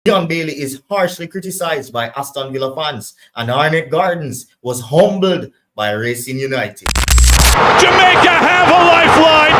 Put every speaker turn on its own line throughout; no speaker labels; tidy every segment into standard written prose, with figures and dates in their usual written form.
Leon Bailey is harshly criticized by Aston Villa fans, and Arnett Gardens was humbled by Racing United.
Jamaica have a lifeline.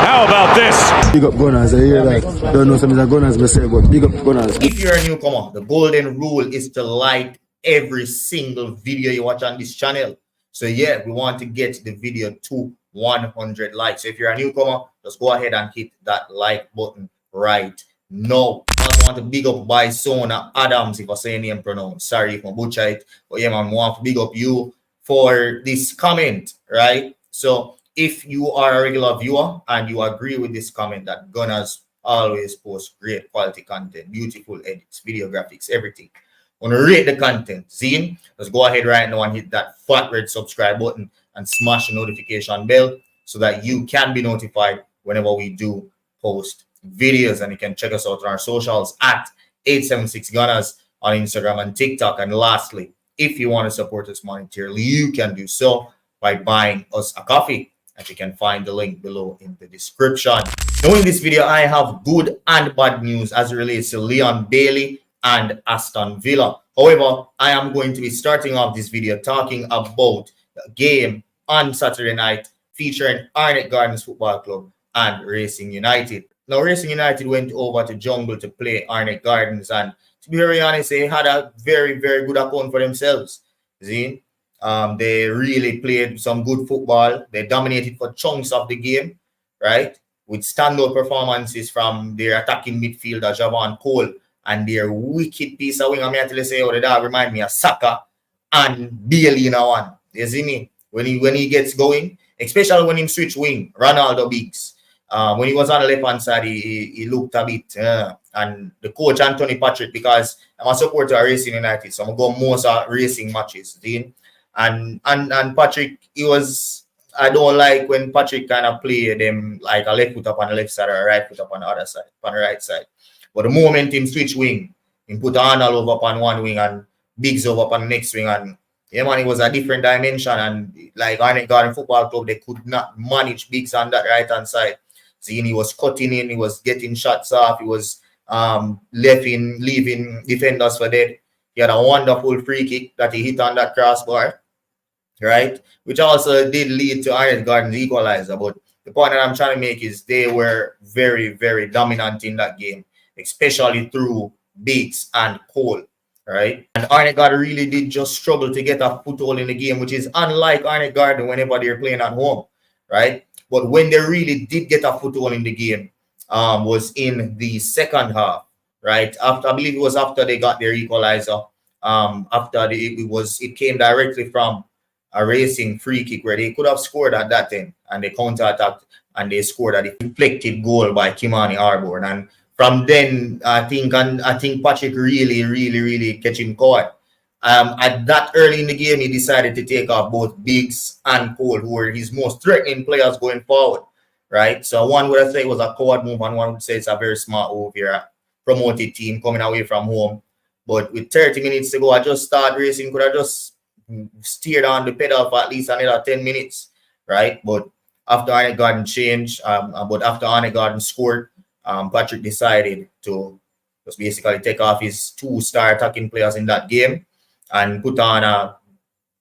How about this?
Big up Gunnaz. I hear that. Don't know some of the Gunnaz myself, but big up Gunnaz.
If you're a newcomer, the golden rule is to like every single video you watch on this channel. So yeah, we want to get the video to 100 likes. So if you're a newcomer, just go ahead and hit that like button right now. I also want to big up by Sona Adams, if I say your name pronounced. Sorry if I butcher it. But yeah, man, I want to big up you for this comment, right? So if you are a regular viewer and you agree with this comment that Gunnaz always posts great quality content, beautiful edits, video graphics, everything, want to rate the content, Zine, just go ahead right now and hit that fat red subscribe button and smash the notification bell so that you can be notified whenever we do post videos. And you can check us out on our socials at 876 Gunnaz on Instagram and TikTok. And lastly, if you want to support us monetarily, you can do so by buying us a coffee, and you can find the link below in the description. Now in this video, I have good and bad news as it relates to Leon Bailey and Aston Villa. However, I am going to be starting off this video talking about the game on Saturday night featuring Arnett Gardens Football Club and Racing United. Now, Racing United went over to Jungle to play Arnett Gardens, and to be very honest, they had a very, very good account for themselves. See? They really played some good football. They dominated for chunks of the game, right? With standout performances from their attacking midfielder, Javon Cole, and their wicked piece of wing. I'm here to say, oh, that remind me of Saka and Bailey in one. You see me? When he gets going, especially when he switch wing, Ronaldo Biggs. When he was on the left-hand side, he looked a bit. And the coach, Anthony Patrick, because I'm a supporter of Racing United, so I'm going to go most of racing matches. See? And Patrick, he was, I don't like when Patrick kind of play them like a left foot up on the left side or a right foot up on the other side, on the right side. But the moment him switch wing, he put Arnold over up on one wing and Biggs over up on the next wing. And yeah, man, it was a different dimension. And like Arnett Garden Football Club, they could not manage Biggs on that right-hand side. See, he was cutting in, he was getting shots off, he was leaving defenders for dead. He had a wonderful free kick that he hit on that crossbar, right? Which also did lead to Arnett Gardens equalizer. But the point that I'm trying to make is they were very, very dominant in that game, especially through Biggs and Cole, right? And Arnett Garden really did just struggle to get a foothold in the game, which is unlike Arnett Garden whenever they're playing at home, right? But when they really did get a foothold in the game, was in the second half, right? After, I believe it was after they got their equalizer. It came directly from a Racing free kick where they could have scored at that time, and they counter-attacked and they scored a deflected goal by Kimani Arborn. And from then, I think Patrick really catch him caught. At that early in the game, he decided to take off both Biggs and Cole, who were his most threatening players going forward, right? So one would say it was a coward move, and one would say it's a very smart move here. Promoted team coming away from home. But with 30 minutes to go, I just started Racing. Could have just steered on the pedal for at least another 10 minutes, right? But after Arnett Garden changed, after Arnett Garden scored, Patrick decided to just basically take off his two-star attacking players in that game and put on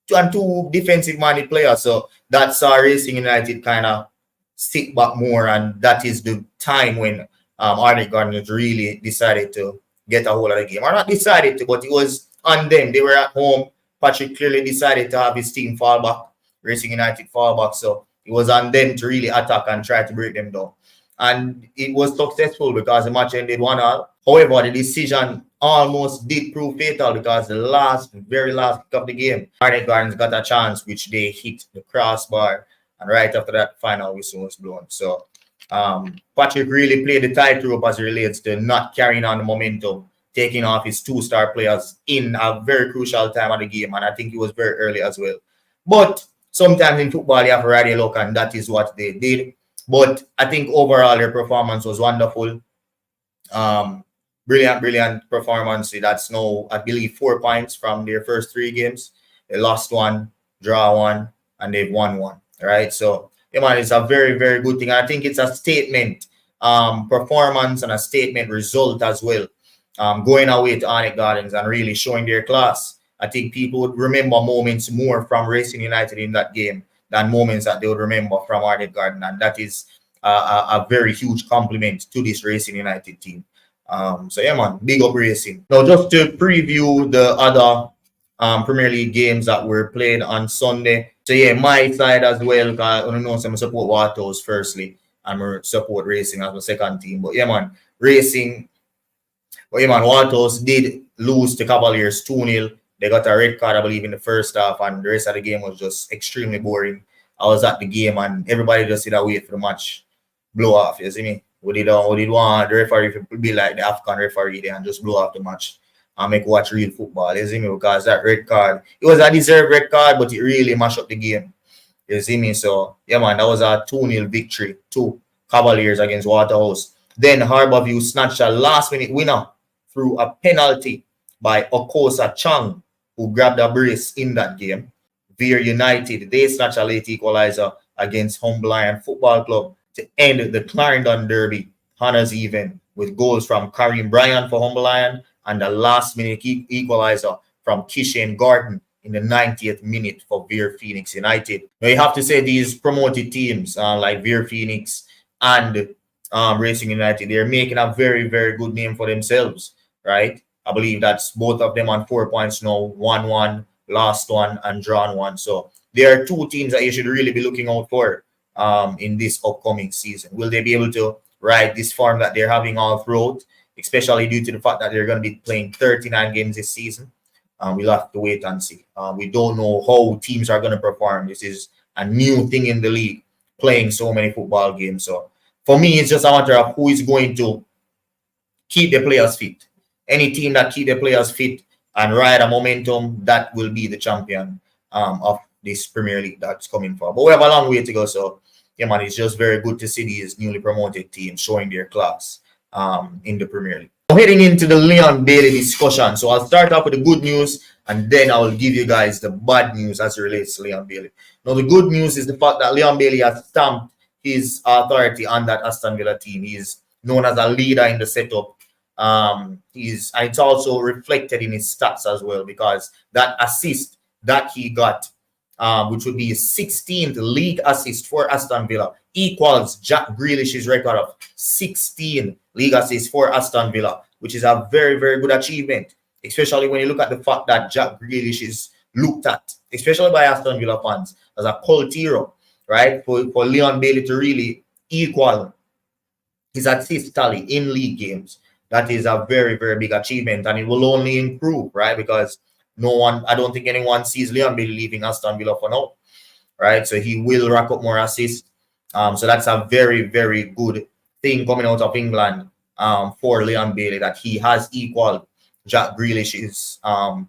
two defensive-minded players. So that saw Racing United kind of stick back more, and that is the time when Arnett Garden really decided to get a hold of the game. Or not decided to, but it was on them. They were at home. Patrick clearly decided to have his team fall back, Racing United fall back. So it was on them to really attack and try to break them down. And it was successful because the match ended 1-1. However, the decision almost did prove fatal because the very last kick of the game, Arnett Gardens got a chance, which they hit the crossbar. And right after that, final whistle was blown. So Patrick really played the tightrope as it relates to not carrying on the momentum, taking off his two-star players in a very crucial time of the game. And I think it was very early as well. But sometimes in football, you have to ride your luck, and that is what they did. But I think overall, their performance was wonderful. Brilliant performance. That's now, I believe, 4 points from their first 3 games. They lost 1, draw 1, and they've won 1, right? So, yeah, man, it's a very, very good thing. I think it's a statement performance and a statement result as well. going away to Arnett Gardens and really showing their class. I think people would remember moments more from Racing United in that game than moments that they would remember from Arnett Garden, and that is a very huge compliment to this Racing United team. So yeah, man, big up Racing. Now, just to preview the other Premier League games that were played on Sunday. So yeah, my side as well, because I don't know some support Watos firstly, and I support Racing as my second team. But yeah, man, Racing. But yeah, man, Watos did lose to Cavaliers 2-0. They got a red card, I believe, in the first half, and the rest of the game was just extremely boring. I was at the game, and everybody just did wait for the match blow off. You see me? We did want the referee to be like the African referee there and just blow off the match and make watch real football. You see me? Because that red card, it was a deserved red card, but it really mashed up the game. You see me? So yeah, man, that was a 2-0 victory to Cavaliers against Waterhouse. Then Harborview snatched a last-minute winner through a penalty by Okosa Chang, who grabbed a brace in that game. Veer United, they snatched a late equalizer against Humblion Football Club to end the Clarendon Derby honors even with goals from Karim Bryan for Humblion and a last-minute equalizer from Kishan Gordon in the 90th minute for Veer Phoenix United. Now, you have to say these promoted teams like Veer Phoenix and Racing United, they're making a very, very good name for themselves, right? I believe that's both of them on 4 points now, 1-1, lost one, and drawn one. So there are two teams that you should really be looking out for in this upcoming season. Will they be able to ride this form that they're having all throughout, especially due to the fact that they're going to be playing 39 games this season? We'll have to wait and see. We don't know how teams are going to perform. This is a new thing in the league, playing so many football games. So for me, it's just a matter of who is going to keep the players fit. Any team that keep the players fit and ride a momentum, that will be the champion of this Premier League that's coming for. But we have a long way to go. So, yeah, man, it's just very good to see these newly promoted teams showing their class in the Premier League. So heading into the Leon Bailey discussion. So I'll start off with the good news, and then I will give you guys the bad news as it relates to Leon Bailey. Now, the good news is the fact that Leon Bailey has stamped his authority on that Aston Villa team. He's known as a leader in the setup. And it's also reflected in his stats as well, because that assist that he got, which would be his 16th league assist for Aston Villa, equals Jack Grealish's record of 16 league assists for Aston Villa, which is a very, very good achievement, especially when you look at the fact that Jack Grealish is looked at, especially by Aston Villa fans, as a cult hero, right? For Leon Bailey to really equal his assist tally in league games, that is a very, very big achievement, and it will only improve, right? Because I don't think anyone sees Leon Bailey leaving Aston Villa for now, right? So he will rack up more assists. So that's a very, very good thing coming out of England for Leon Bailey, that he has equaled Jack Grealish's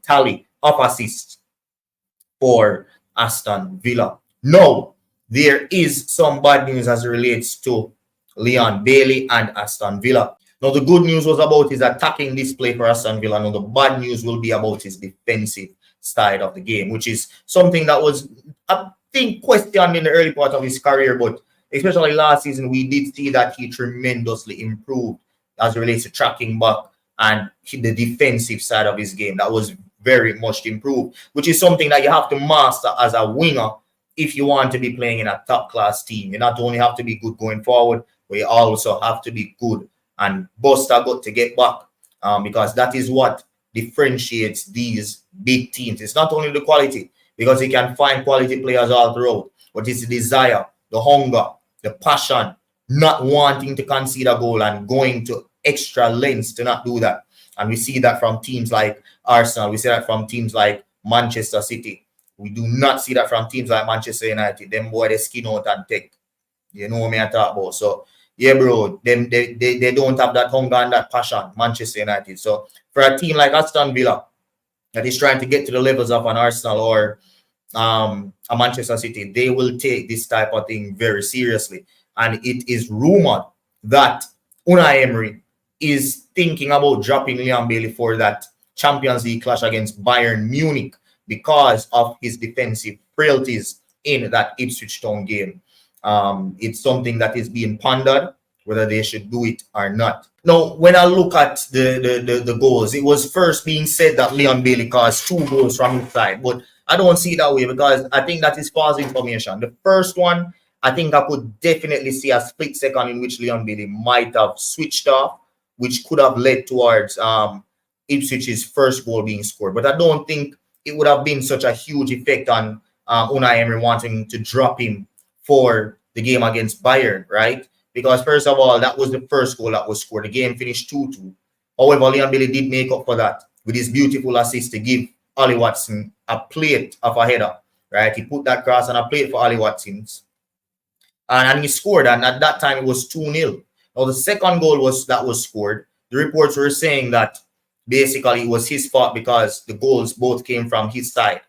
tally of assists for Aston Villa. Now, there is some bad news as it relates to Leon Bailey and Aston Villa. Now, the good news was about his attacking display for Aston Villa. Now, the bad news will be about his defensive side of the game, which is something that was, I think, questioned in the early part of his career. But especially last season, we did see that he tremendously improved as it relates to tracking back and the defensive side of his game. That was very much improved, which is something that you have to master as a winger if you want to be playing in a top-class team. You not only have to be good going forward, but you also have to be good and bust a gut to get back, because that is what differentiates these big teams. It's not only the quality, because you can find quality players all throughout, but it's the desire, the hunger, the passion, not wanting to concede a goal and going to extra lengths to not do that. And we see that from teams like Arsenal. We see that from teams like Manchester City. We do not see that from teams like Manchester United. Them boy, they skin out and take. You know what I talk about. So, yeah, bro, they don't have that hunger and that passion, Manchester United. So, for a team like Aston Villa that is trying to get to the levels of an Arsenal or a Manchester City, they will take this type of thing very seriously. And it is rumored that Unai Emery is thinking about dropping Leon Bailey for that Champions League clash against Bayern Munich because of his defensive frailties in that Ipswich Town game. It's something that is being pondered, whether they should do it or not. Now, when I look at the goals, it was first being said that Leon Bailey caused 2 goals from his side, but I don't see it that way because I think that is false information. The first one, I think I could definitely see a split second in which Leon Bailey might have switched off, which could have led towards Ipswich's first goal being scored. But I don't think it would have been such a huge effect on Unai Emery wanting to drop him for the game against Bayern, right? Because first of all, that was the first goal that was scored. The game finished 2-2. However, Leon Bailey did make up for that with his beautiful assist to give Ollie Watson a plate of a header, right? He put that cross on a plate for Ollie Watson's. And he scored, and at that time it was 2-0. Now, the second goal that was scored, the reports were saying that basically it was his fault because the goals both came from his side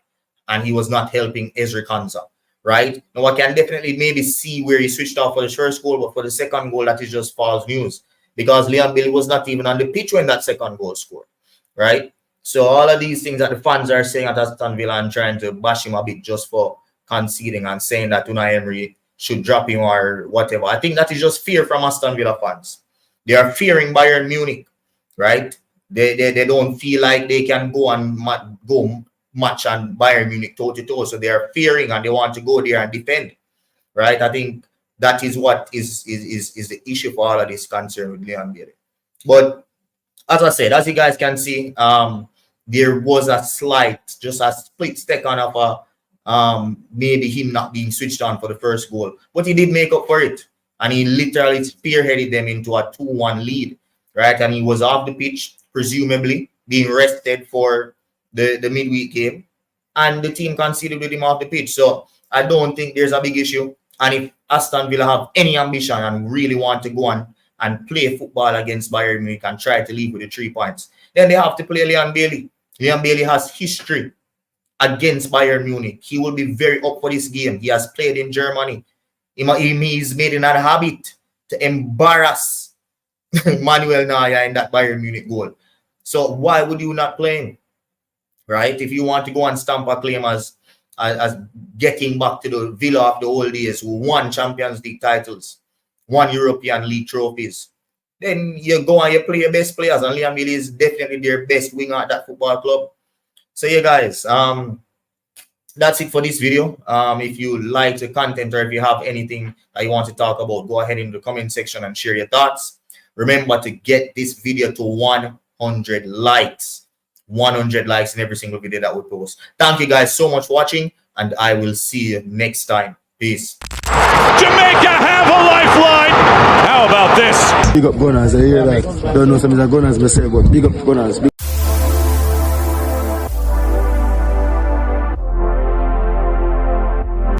and he was not helping Ezri Konsa, right? Now, I can definitely maybe see where he switched off for the first goal, but for the second goal, that is just false news because Leon Bailey was not even on the pitch when that second goal scored, right? So all of these things that the fans are saying at Aston Villa and trying to bash him a bit just for conceding and saying that Unai Emery should drop him or whatever. I think that is just fear from Aston Villa fans. They are fearing Bayern Munich, right? They don't feel like they can go and match on Bayern Munich toe-to-toe. So they are fearing and they want to go there and defend, right? I think that is what is the issue for all of this concern with Leon Bailey. But as I said, as you guys can see, there was a slight, just a split second of a maybe him not being switched on for the first goal, but he did make up for it, and he literally spearheaded them into a 2-1 lead, right? And he was off the pitch, presumably being rested for the midweek game, and the team conceded with him off the pitch. So I don't think there's a big issue. And if Aston Villa have any ambition and really want to go on and play football against Bayern Munich and try to leave with the 3 points, then they have to play Leon Bailey. Leon Bailey has history against Bayern Munich. He will be very up for this game. He has played in Germany. He's made it a habit to embarrass Manuel Neuer in that Bayern Munich goal. So why would you not play him, right? If you want to go and stamp a claim as getting back to the Villa of the old days who won Champions League titles, won European League trophies, then you go and you play your best players, and Leon Bailey is definitely their best winger at that football club. So yeah, guys, that's it for this video. If you like the content or if you have anything that you want to talk about, go ahead in the comment section and share your thoughts. Remember to get this video to 100 likes. 100 likes in every single video that we post. Thank you guys so much for watching, and I will see you next time. Peace.
Jamaica have a lifeline. How about this?
Big up Gunnaz, I hear that. Don't know some of the Gunnaz, but big up Gunnaz.